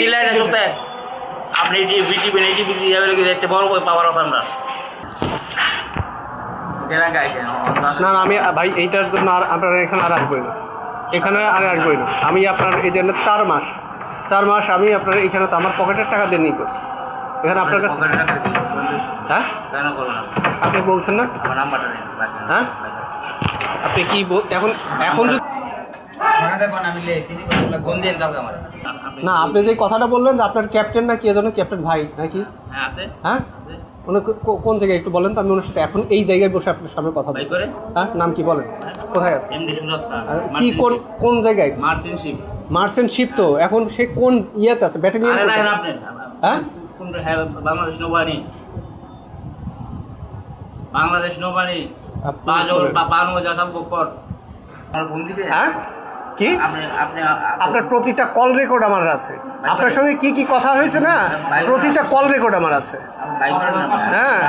চিল্লাই না চলতে আপনি যে বিটিপি নেটি বিজি একটা বড় পাওয়ার কথা আমরা না না আমি ভাই এইটার জন্য আর আপনার এখানে আর আসবোই না, এখানে আর আসবোই না। আমি আপনার এই জন্য 4 মাস আমি আপনার এখানে তো আমার পকেটের টাকা দিয়ে নিয়ে করছি এখানে আপনার কাছে। হ্যাঁ আপনি বলছেন না, হ্যাঁ আপনি কি এখন যদি না আপনি যে কথাটা বললেন যে আপনার ক্যাপ্টেন নাকি এজন্য ক্যাপ্টেন ভাই নাকি, হ্যাঁ উনি কোন জায়গায় একটু বলেন তো, আমি ওনার সাথে এখন এই জায়গায় বসে আপনার সামনে কথা বলি। হ্যাঁ নাম কি বলেন, কোথায় আছে, কি কোন জায়গায়? মার্চেন্টশিপ তো এখন সে কোন ইয়েতে আছে, ব্যাটালিয়ন? হ্যাঁ বাংলাদেশ নৌবাহিনী, বাংলাদেশ নৌবাহিনী হ্যাঁ কি আপনার প্রতিটা কল রেকর্ড আমার আছে, আপনার সঙ্গে কি কি কথা হয়েছে না প্রতিটা কল রেকর্ড আমার আছে। হ্যাঁ